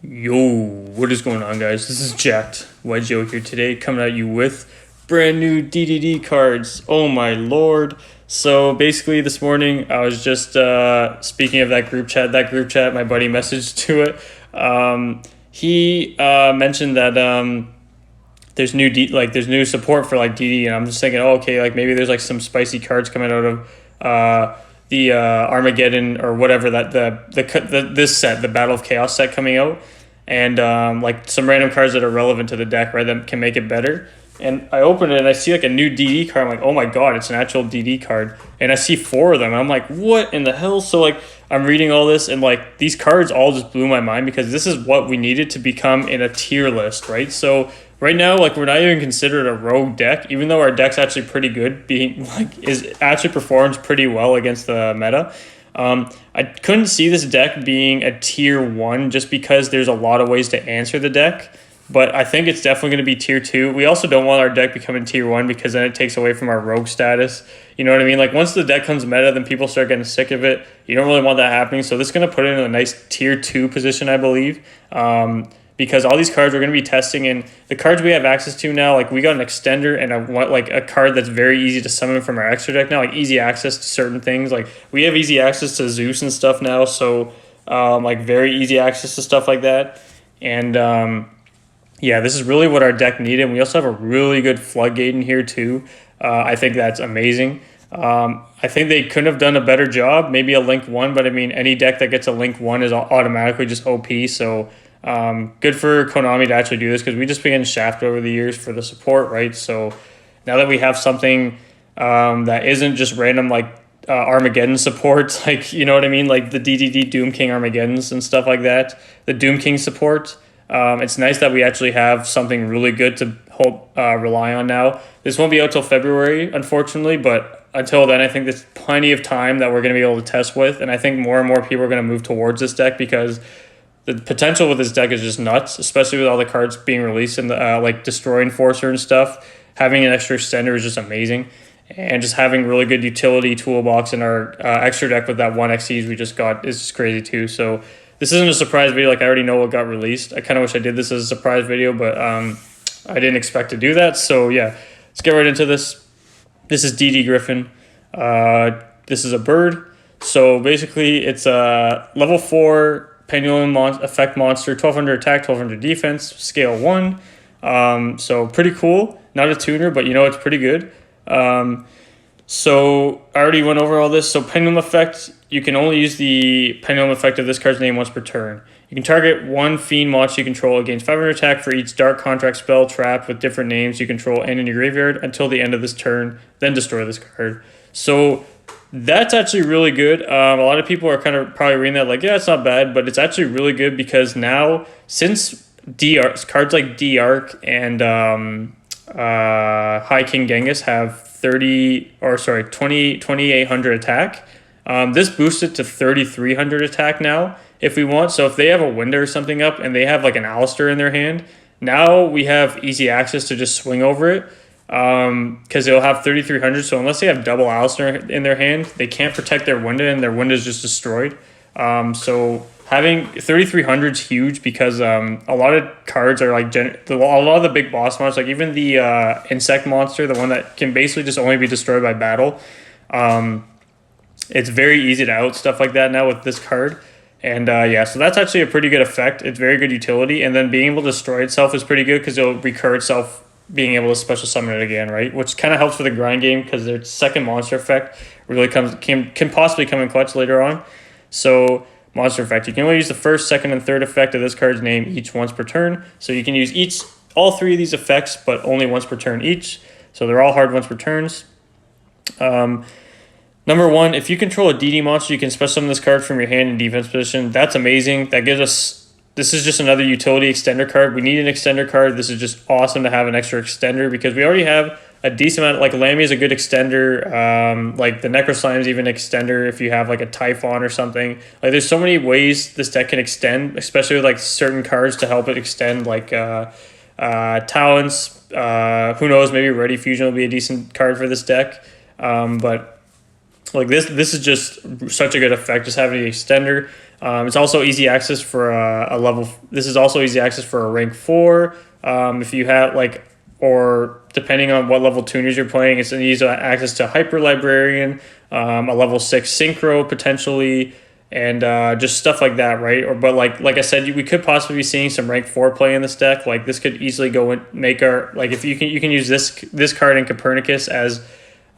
Yo, what is going on, guys? This is Jacked Wedge Yo here today, coming at you with brand new DDD cards. Oh my lord! So basically, this morning I was just speaking of that group chat. My buddy messaged to it. He mentioned that there's there's new support for like DD, and I'm just thinking, oh, okay, like maybe there's like some spicy cards coming out of the Armageddon or whatever that this set, the Battle of Chaos set coming out, and like some random cards that are relevant to the deck, right, that can make it better. And I open it and I see like a new DD card. I'm like, oh my god, it's an actual DD card. And I see four of them. And I'm like, what in the hell? So like I'm reading all this and like these cards all just blew my mind because this is what we needed to become in a tier list, right? So right now, like we're not even considered a rogue deck, even though our deck's actually pretty good, being like is actually performs pretty well against the meta. I couldn't see this deck being a tier 1 just because there's a lot of ways to answer the deck. But I think it's definitely going to be tier 2. We also don't want our deck becoming tier 1 because then it takes away from our rogue status. You know what I mean? Like once the deck comes meta, then people start getting sick of it. You don't really want that happening. So this is going to put it in a nice tier 2 position, I believe. Because all these cards we're going to be testing, and the cards we have access to now, like we got an extender and a card that's very easy to summon from our extra deck now, like easy access to certain things. Like we have easy access to Zeus and stuff now, so like very easy access to stuff like that. And yeah, this is really what our deck needed. We also have a really good floodgate in here too. I think that's amazing. I think they couldn't have done a better job. Maybe a Link 1, but I mean, any deck that gets a Link 1 is automatically just OP, so good for Konami to actually do this because we just been getting shafted over the years for the support, right? So now that we have something that isn't just random like Armageddon support, like, you know what I mean? Like the DDD Doom King Armageddons and stuff like that, the Doom King support. It's nice that we actually have something really good to rely on now. This won't be out till February, unfortunately, but until then, I think there's plenty of time that we're going to be able to test with, and I think more and more people are going to move towards this deck because the potential with this deck is just nuts, especially with all the cards being released and the like Destroy Enforcer and stuff. Having an extra extender is just amazing, and just having really good utility toolbox in our extra deck with that 1XCs we just got is just crazy too. So this isn't a surprise video. Like I already know what got released. I kind of wish I did this as a surprise video, but I didn't expect to do that. So yeah, let's get right into this. This is DD Griffin. This is a bird. So basically, it's a level 4 pendulum effect monster, 1200 attack, 1200 defense, scale 1. So pretty cool. Not a tuner, but you know it's pretty good. So I already went over all this. So pendulum effect, you can only use the pendulum effect of this card's name once per turn. You can target one fiend monster you control, against 500 attack for each dark contract spell trap with different names you control and in your graveyard until the end of this turn, then destroy this card. So that's actually really good. A lot of people are kind of probably reading that like, yeah, it's not bad, but it's actually really good because now, since cards like D-Arc and High King Genghis have 2800 attack, this boosts it to 3300 attack now if we want. So if they have a window or something up and they have like an Alistair in their hand, now we have easy access to just swing over it. Because they'll have 3300, so unless they have double Alistair in their hand, they can't protect their window, and their window is just destroyed. So having 3300 is huge because a lot of cards are like a lot of the big boss monsters, like even the insect monster, the one that can basically just only be destroyed by battle. It's very easy to out stuff like that now with this card. And yeah, so that's actually a pretty good effect. It's very good utility, and then being able to destroy itself is pretty good because it'll recur itself, being able to special summon it again, right? Which kind of helps for the grind game because their second monster effect really can possibly come in clutch later on. So monster effect, you can only use the first, second, and third effect of this card's name each once per turn. So you can use all three of these effects, but only once per turn each. So they're all hard once per turns. Number 1, if you control a DD monster, you can special summon this card from your hand in defense position. That's amazing. That gives us. This is just another utility extender card. We need an extender card. This is just awesome to have an extra extender because we already have a decent amount. Like Lammy is a good extender. Like the Necro Slime is even an extender if you have like a Typhon or something. Like there's so many ways this deck can extend, especially with like certain cards to help it extend, like Talents. Who knows? Maybe Ready Fusion will be a decent card for this deck. But like this is just such a good effect, just having the extender. It's also easy access for a level. This is also easy access for a rank 4. If you have like, or depending on what level tuners you're playing, it's an easy access to Hyper Librarian, a level 6 Synchro potentially, and just stuff like that, right? Or but like I said, we could possibly be seeing some rank 4 play in this deck. Like this could easily go and make our like if you can use this card in Copernicus as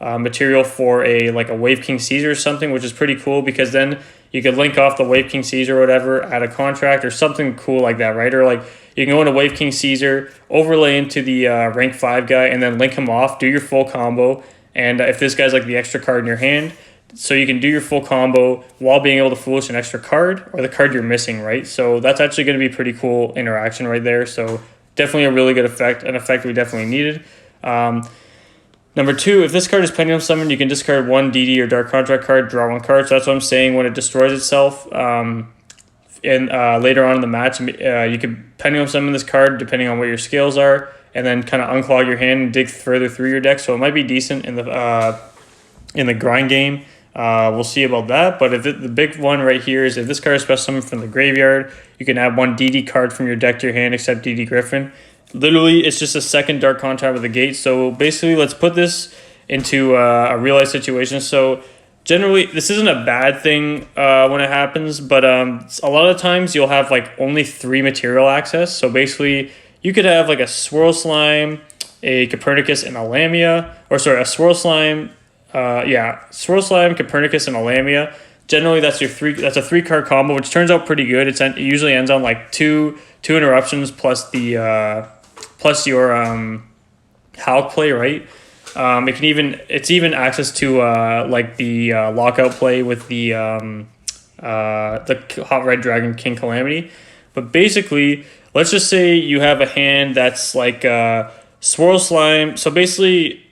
material for a Wave King Caesar or something, which is pretty cool because then you could link off the Wave King Caesar or whatever at a contract or something cool like that, right? Or like you can go into Wave King Caesar, overlay into the rank 5 guy, and then link him off, do your full combo. And if this guy's like the extra card in your hand, so you can do your full combo while being able to foolish an extra card or the card you're missing, right? So that's actually going to be pretty cool interaction right there. So definitely a really good effect, an effect we definitely needed. Number 2, if this card is Pendulum Summon, you can discard 1 DD or Dark Contract card, draw 1 card. So that's what I'm saying when it destroys itself. And later on in the match, you could Pendulum Summon this card depending on what your scales are, and then kind of unclog your hand and dig further through your deck. So it might be decent in the grind game. We'll see about that. But the big one right here is if this card is special summoned from the graveyard, you can add 1 DD card from your deck to your hand except DD Griffin. Literally, it's just a second Dark Contract with the gate. So basically, let's put this into a real life situation. So generally, this isn't a bad thing when it happens, but a lot of times you'll have like only 3 material access. So basically, you could have like a Swirl Slime, a Copernicus, and a Lamia, or sorry, a Swirl Slime. Swirl Slime, Copernicus, and a Lamia. Generally, that's your 3. That's a 3-card combo, which turns out pretty good. It usually ends on like two interruptions plus the plus your Hulk play, right? It's even access to like the lockout play with the Hot Red Dragon King Calamity. But basically, let's just say you have a hand that's like Swirl Slime. So basically,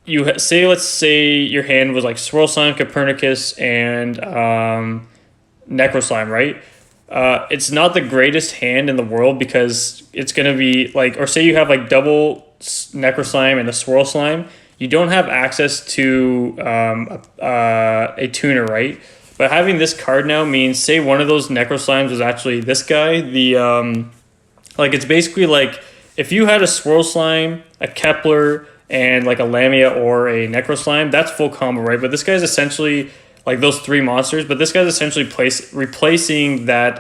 let's say your hand was like Swirl Slime, Copernicus, and Necro Slime, right? It's not the greatest hand in the world because it's going to be like, or say you have like double Necro Slime and a Swirl Slime, you don't have access to a tuner, right? But having this card now means, say one of those Necro Slimes was actually this guy, it's basically like if you had a Swirl Slime, a Kepler, and like a Lamia or a Necro Slime, that's full combo, right? But this guy's essentially like those 3 monsters, but this guy's essentially replacing that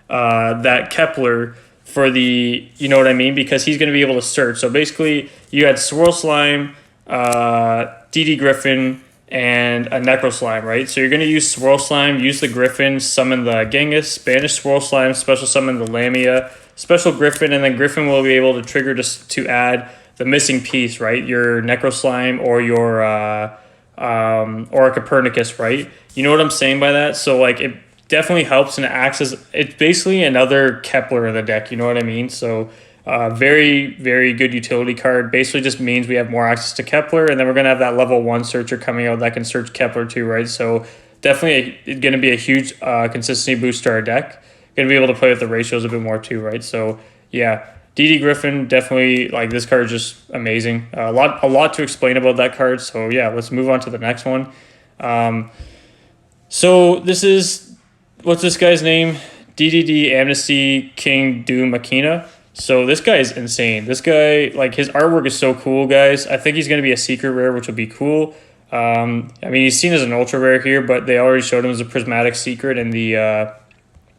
that Kepler for the, you know what I mean? Because he's going to be able to search. So basically, you had Swirl Slime, DD Griffin, and a Necro Slime, right? So you're going to use Swirl Slime, use the Griffin, summon the Genghis, banish Swirl Slime, special summon the Lamia, special Griffin, and then Griffin will be able to trigger to add the missing piece, right? Your Necro Slime or your or a Copernicus, right? You know what I'm saying by that? So like it definitely helps and it acts as, it's basically another Kepler in the deck, you know what I mean? So very, very good utility card. Basically just means we have more access to Kepler, and then we're going to have that level 1 searcher coming out that can search Kepler too, right? So definitely going to be a huge consistency boost to our deck. Going to be able to play with the ratios a bit more too, right? So yeah, DD Griffin, definitely, like, this card is just amazing. A lot to explain about that card. So yeah, let's move on to the next one. So this is, what's this guy's name? DDD Amnesty King Doom Makina. So this guy is insane. This guy, like, his artwork is so cool, guys. I think he's going to be a secret rare, which would be cool. I mean, he's seen as an ultra rare here, but they already showed him as a prismatic secret in the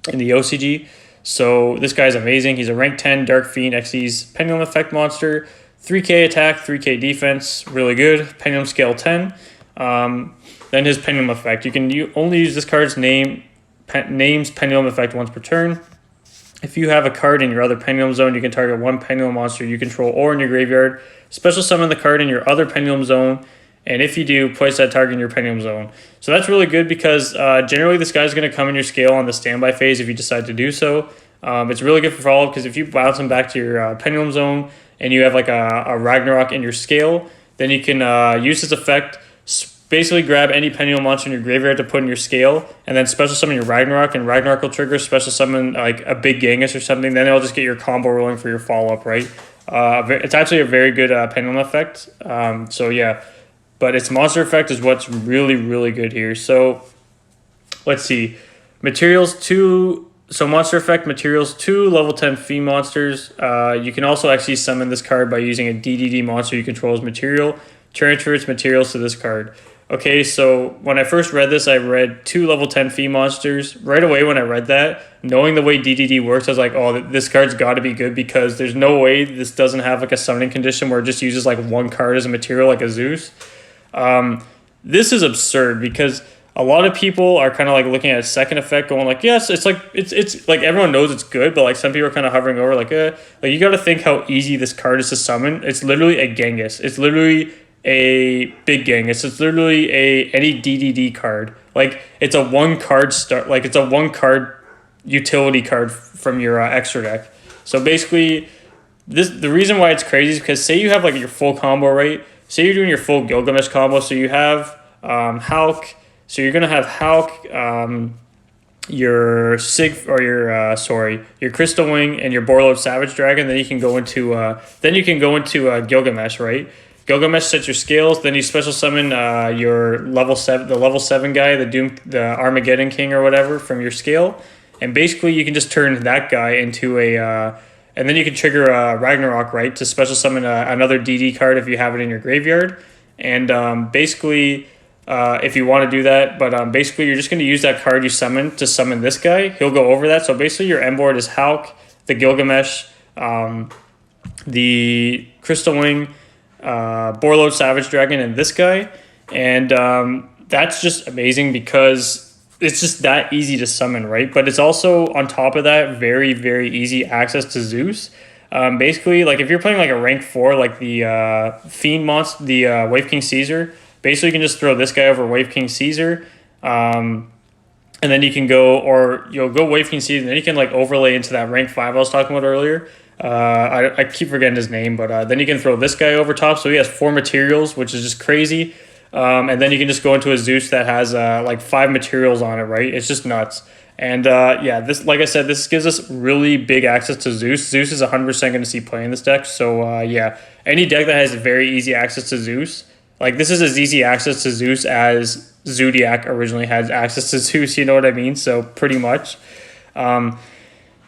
OCG. So this guy's amazing. He's a rank 10 Dark Fiend XYZ Pendulum Effect monster. 3k attack, 3k defense, really good. Pendulum scale 10. Then his Pendulum Effect. You can only use this card's name's Pendulum Effect once per turn. If you have a card in your other Pendulum Zone, you can target 1 Pendulum monster you control or in your graveyard. Special summon the card in your other Pendulum Zone. And if you do, place that target in your Pendulum Zone. So that's really good because generally this guy's going to come in your scale on the standby phase if you decide to do so. It's really good for follow-up because if you bounce him back to your Pendulum Zone and you have like a Ragnarok in your scale, then you can use his effect, basically grab any Pendulum monster in your graveyard to put in your scale, and then special summon your Ragnarok, and Ragnarok will trigger special summon like a big Genghis or something. Then it'll just get your combo rolling for your follow-up, right? It's actually a very good Pendulum Effect. So yeah. But its monster effect is what's really, really good here. So let's see. Materials 2, so monster effect, materials 2, level 10 fiend monsters. You can also actually summon this card by using a DDD monster you control as material. Transfer its materials to this card. Okay, so when I first read this, I read 2 level 10 fiend monsters. Right away when I read that, knowing the way DDD works, I was like, oh, this card's got to be good because there's no way this doesn't have like a summoning condition where it just uses like one card as a material like a Zeus. This is absurd because a lot of people are kind of like looking at a second effect going like, yes, it's like it's like everyone knows it's good, but like some people are kind of hovering over like you got to think how easy this card is to summon. It's literally a Genghis. It's literally a big Genghis. It's literally any DDD card. Like it's a one card start. Like it's a one card utility card from your extra deck. So basically, the reason why it's crazy is because say you have like your full combo, right? Say you're doing your full Gilgamesh combo. So you have Hulk. So you're gonna have Hulk, your your Crystal Wing and your Borlode Savage Dragon. Then you can go into Gilgamesh, right? Gilgamesh sets your scales. Then you special summon your the level 7 guy, the Armageddon King or whatever from your scale, and basically you can just turn that guy into and then you can trigger Ragnarok, right, to special summon another DD card if you have it in your graveyard, and basically. If you want to do that, but basically you're just going to use that card you summon to summon this guy. He'll go over that. So basically your end board is Hulk, the Gilgamesh, the Crystal Wing, Borlode Savage Dragon, and this guy. And that's just amazing because it's just that easy to summon, right? But it's also, on top of that, very, very easy access to Zeus. Basically, like if you're playing like a rank 4, like the Fiend monster, the Wave King Caesar, basically, you can just throw this guy over Wave King Caesar, and then you can go, or you'll go Wave King Caesar, and then you can like overlay into that rank 5 I was talking about earlier. I keep forgetting his name, but then you can throw this guy over top, so he has 4 materials, which is just crazy. And then you can just go into a Zeus that has like 5 materials on it, right? It's just nuts. And this, like I said, this gives us really big access to Zeus. Zeus is 100% going to see play in this deck. So any deck that has very easy access to Zeus. Like, this is as easy access to Zeus as Zodiac originally had access to Zeus, you know what I mean? So, pretty much.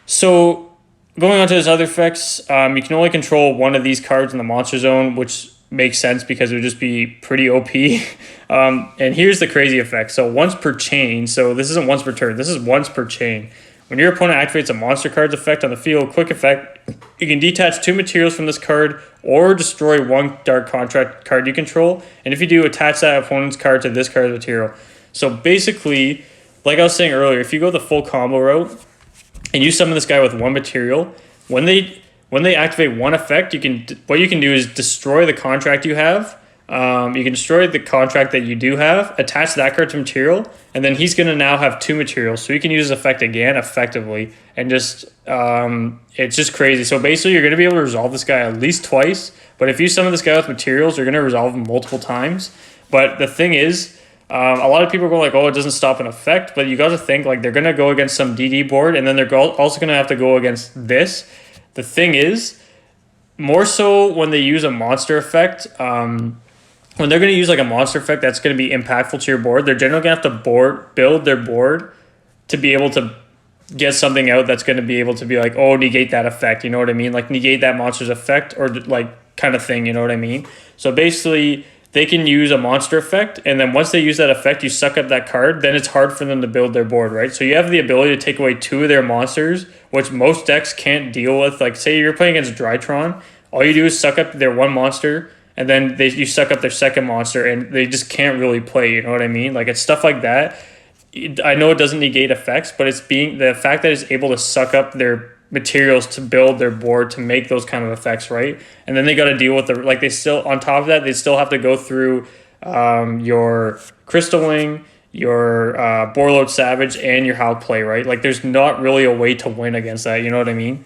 So, going on to his other effects, you can only control one of these cards in the Monster Zone, which makes sense because it would just be pretty OP. And here's the crazy effect. So, once per chain, so this isn't once per turn, this is once per chain. When your opponent activates a monster card's effect on the field, quick effect, you can detach 2 materials from this card or destroy 1 Dark Contract card you control. And if you do, attach that opponent's card to this card's material. So basically, like I was saying earlier, if you go the full combo route and you summon this guy with 1 material, when they activate 1 effect, what you can do is destroy the contract you have. You can destroy the contract that you do have, attach that card to material, and then he's going to now have 2 materials. So he can use his effect again effectively, and just it's just crazy. So basically you're going to be able to resolve this guy at least twice, but if you summon this guy with materials, you're going to resolve him multiple times. But the thing is, a lot of people are going like, oh, it doesn't stop an effect, but you got to think like they're going to go against some DD board, and then they're also going to have to go against this. The thing is, more so when they use a monster effect, when they're going to use like a monster effect that's going to be impactful to your board, they're generally going to have to build their board to be able to get something out that's going to be able to be like, oh, negate that effect, you know what I mean? Like negate that monster's effect or like kind of thing, you know what I mean? So basically they can use a monster effect, and then once they use that effect, you suck up that card, then it's hard for them to build their board, right? So you have the ability to take away 2 of their monsters, which most decks can't deal with. Like say you're playing against Drytron, all you do is suck up their 1 monster, and then you suck up their second monster, and they just can't really play, you know what I mean? Like, it's stuff like that. I know it doesn't negate effects, but it's the fact that it's able to suck up their materials to build their board to make those kind of effects, right? And then they got to deal with they still, on top of that, they still have to go through your Crystal Wing, your Borlode Savage, and your Hulk play, right? Like, there's not really a way to win against that, you know what I mean?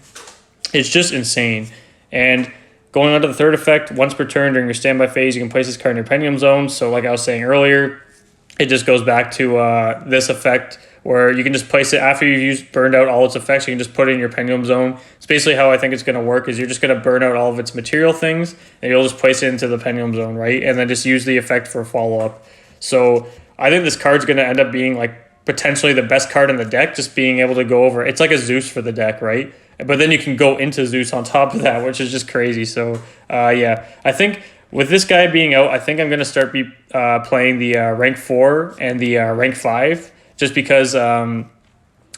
It's just insane. And going on to the third effect, once per turn during your standby phase, you can place this card in your Pendulum Zone. So like I was saying earlier, it just goes back to this effect where you can just place it after you've burned out all its effects. You can just put it in your Pendulum Zone. It's basically how I think it's going to work is you're just going to burn out all of its material things, and you'll just place it into the Pendulum Zone, right? And then just use the effect for follow-up. So I think this card's going to end up being like potentially the best card in the deck, just being able to go over. It's like a Zeus for the deck, right? But then you can go into Zeus on top of that, which is just crazy. So, yeah, I think with this guy being out, I think I'm going to start playing the rank 4 and the rank 5 just because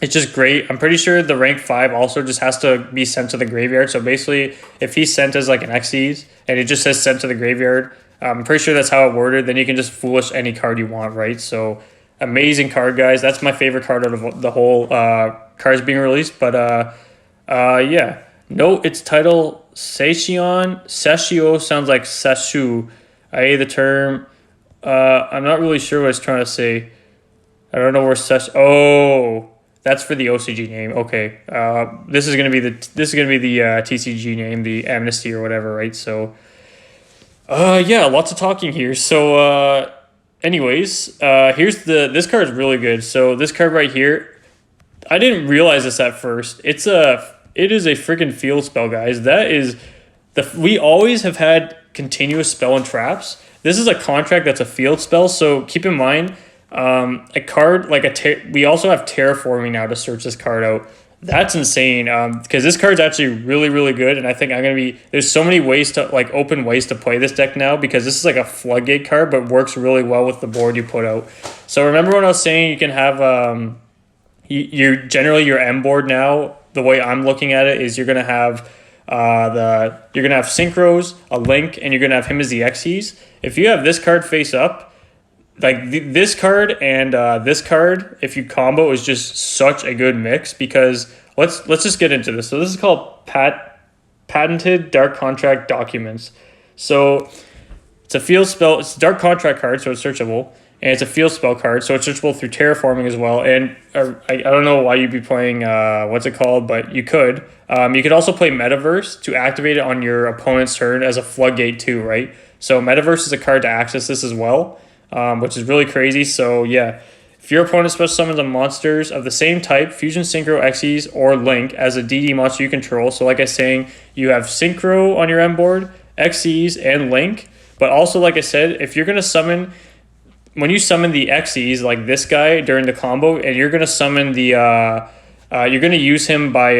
it's just great. I'm pretty sure the rank 5 also just has to be sent to the graveyard. So basically, if he's sent as like an Xyz and it just says sent to the graveyard, I'm pretty sure that's how it worded. Then you can just foolish any card you want, right? So amazing card, guys. That's my favorite card out of the whole cards being released. But yeah. No, its title Session. Sessio sounds like Seshu. I.e. the term. I'm not really sure what it's trying to say. I don't know where Oh, that's for the OCG name. Okay. This is gonna be the TCG name, the Amnesia or whatever, right? So yeah, lots of talking here. So anyways, this card is really good. So this card right here, I didn't realize this at first. It is a freaking field spell, guys. We always have had continuous spell and traps. This is a contract that's a field spell, so keep in mind, a card like we also have terraforming now to search this card out. That's insane, because this card's actually really, really good, and I think there's so many ways to, like, open ways to play this deck now, because this is like a floodgate card, but works really well with the board you put out. So remember when I was saying you can have, generally your M board now, the way I'm looking at it is you're gonna have synchros, a link, and you're gonna have him as the Xyz. If you have this card face up, like this card and this card, if you combo, is just such a good mix, because let's just get into this. So this is called patented dark contract documents. So it's a field spell. It's a dark contract card, so it's searchable. And it's a field spell card, so it's searchable through terraforming as well. And I don't know why you'd be playing, what's it called, but you could. You could also play Metaverse to activate it on your opponent's turn as a floodgate too, right? So Metaverse is a card to access this as well, which is really crazy. So yeah, if your opponent special summons on monsters of the same type, Fusion, Synchro, Xyz, or Link as a DD monster you control. So like I was saying, you have Synchro on your M board, Xyz, and Link. But also, like I said, if you're going to summon... When you summon the Xyz, like this guy, during the combo, and you're going to summon the... you're going to use him by...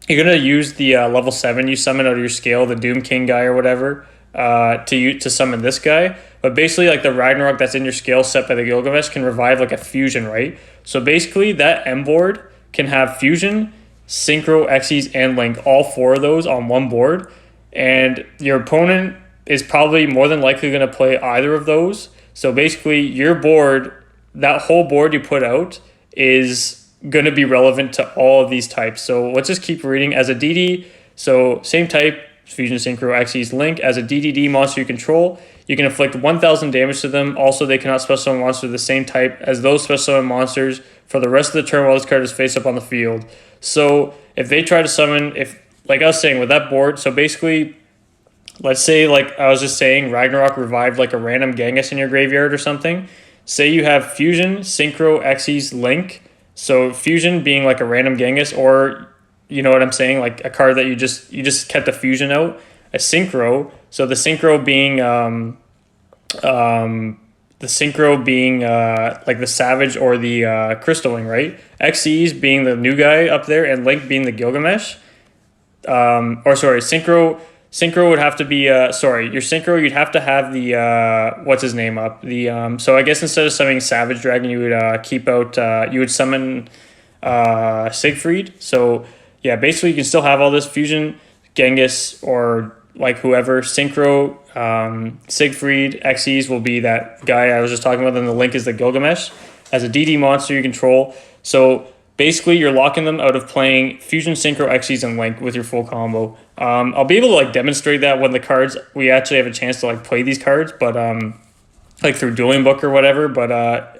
you're going to use the level 7 you summon out of your scale, the Doom King guy or whatever, to summon this guy. But basically, like, the Ragnarok that's in your scale set by the Gilgamesh can revive like a fusion, right? So basically, that M board can have Fusion, Synchro, Xyz, and Link, all 4 of those on one board. And your opponent is probably more than likely going to play either of those. So basically, your board, that whole board you put out, is going to be relevant to all of these types. So let's just keep reading. As a DD, so same type, Fusion, Synchro, Xyz, Link. As a DDD monster you control, you can inflict 1,000 damage to them. Also, they cannot special summon monsters of the same type as those special summon monsters for the rest of the turn while this card is face up on the field. So if they try to summon, like I was saying with that board, so basically... Let's say, like I was just saying, Ragnarok revived like a random Genghis in your graveyard or something. Say you have Fusion, Synchro, Xyz, Link. So Fusion being like a random Genghis, or you know what I'm saying, like a card that you just kept the Fusion out. A Synchro. So the Synchro being like the Savage or the Crystalling, right? Xyz being the new guy up there, and Link being the Gilgamesh. Synchro would have to be your Synchro, you'd have to have the what's his name up. So I guess instead of summoning Savage Dragon, you would keep out you would summon Siegfried. So yeah, basically you can still have all this Fusion, Genghis, or like whoever. Synchro, Siegfried, Xyz will be that guy I was just talking about, then the Link is the Gilgamesh. As a DD monster you control. So basically, you're locking them out of playing Fusion, Synchro, Xyz, and Link with your full combo. I'll be able to like demonstrate that when we actually have a chance to like play these cards, but like through Dueling Book or whatever. But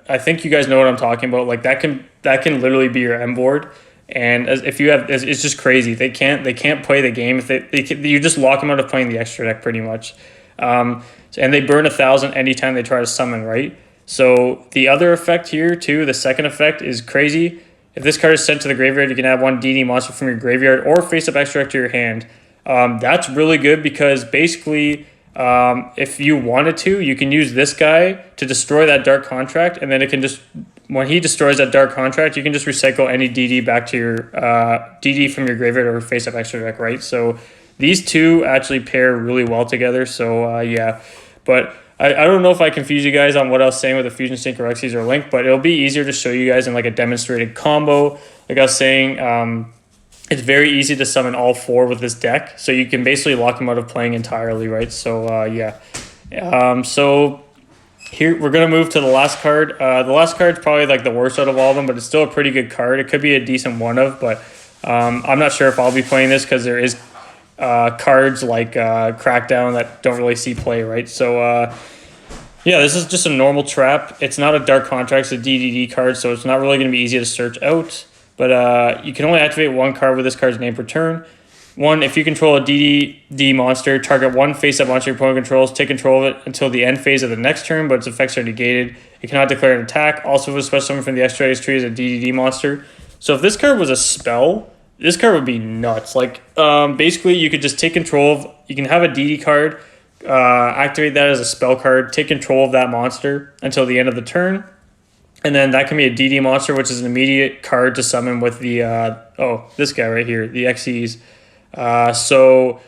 I think you guys know what I'm talking about. Like that can literally be your M board, and it's just crazy. They can't play the game if you just lock them out of playing the extra deck pretty much. And they burn 1,000 anytime they try to summon, right? So the other effect here too, the second effect is crazy. If this card is sent to the graveyard, you can add 1 DD monster from your graveyard or face-up extra deck to your hand. That's really good because basically If you wanted to, you can use this guy to destroy that dark contract, and then it can just, when he destroys that dark contract, you can just recycle any DD back to your DD from your graveyard or face up extra deck, right? So these two actually pair really well together. So yeah, but I don't know if I confuse you guys on what I was saying with the Fusion Sync or Xyz or Link, but it'll be easier to show you guys in like a demonstrated combo. Like I was saying, it's very easy to summon all four with this deck, so you can basically lock them out of playing entirely, right? So yeah. So here we're gonna move to the last card. The last card's probably like the worst out of all of them, but it's still a pretty good card. It could be a decent one of, but I'm not sure if I'll be playing this because there is cards like Crackdown that don't really see play, right? So yeah, this is just a normal trap. It's not a dark contract, it's a DDD card, so it's not really going to be easy to search out. But you can only activate one card with this card's name per turn. One, if you control a DDD monster, target one face-up monster your opponent controls, take control of it until the end phase of the next turn, but its effects are negated. It cannot declare an attack. Also, if a special summon from the Extra tree is a DDD monster. So if this card was a spell, this card would be nuts. Like, basically, you could just take control of, you can have a DD card, activate that as a spell card, take control of that monster until the end of the turn. And then that can be a DD monster, which is an immediate card to summon with the, this guy right here, the XEs. So,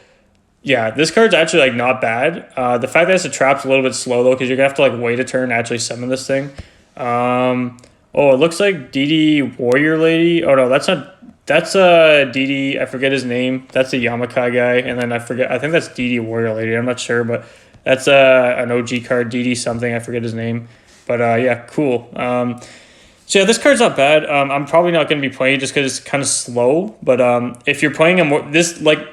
yeah, this card's actually, like, not bad. The fact that it's a trap's a little bit slow, though, because you're going to have to, like, wait a turn to actually summon this thing. It looks like DD Warrior Lady. Oh, no, that's not... That's DD, I forget his name. That's a Yamakai guy. And then I think that's DD Warrior Lady. I'm not sure, but that's an OG card, DD something. I forget his name. But yeah, cool. So yeah, this card's not bad. I'm probably not going to be playing just because it's kind of slow. But if you're playing the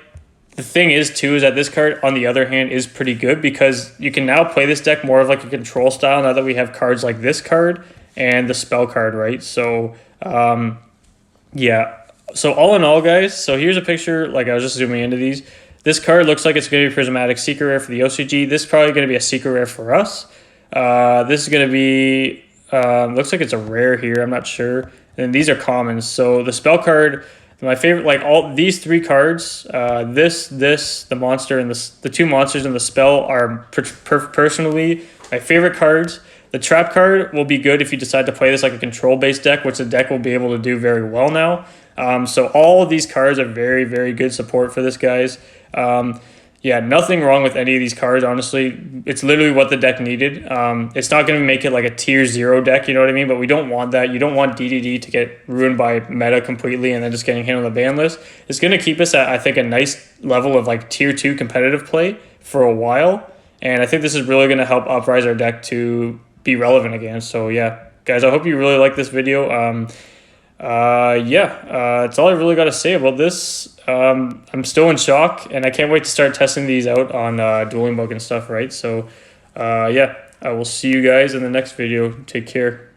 thing is too is that this card on the other hand is pretty good because you can now play this deck more of like a control style now that we have cards like this card and the spell card, right? So yeah. So all in all, guys, so here's a picture. Like I was just zooming into these. This card looks like it's going to be Prismatic Secret Rare for the OCG. This is probably going to be a Secret Rare for us. This is going to be, looks like it's a rare here. I'm not sure. And these are commons. So the spell card, my favorite, like all these three cards, the monster, and the two monsters and the spell are personally my favorite cards. The trap card will be good if you decide to play this like a control-based deck, which the deck will be able to do very well now. So all of these cards are very, very good support for this, guys. Yeah, nothing wrong with any of these cards, honestly. It's literally what the deck needed. It's not going to make it like a tier 0 deck, you know what I mean? But we don't want that. You don't want DDD to get ruined by meta completely and then just getting hit on the ban list. It's going to keep us at, I think, a nice level of like tier 2 competitive play for a while. And I think this is really going to help uprise our deck to be relevant again. So yeah, guys, I hope you really like this video. That's all I really got to say about this. I'm still in shock, and I can't wait to start testing these out on Dueling Book and stuff, right? So, yeah, I will see you guys in the next video. Take care.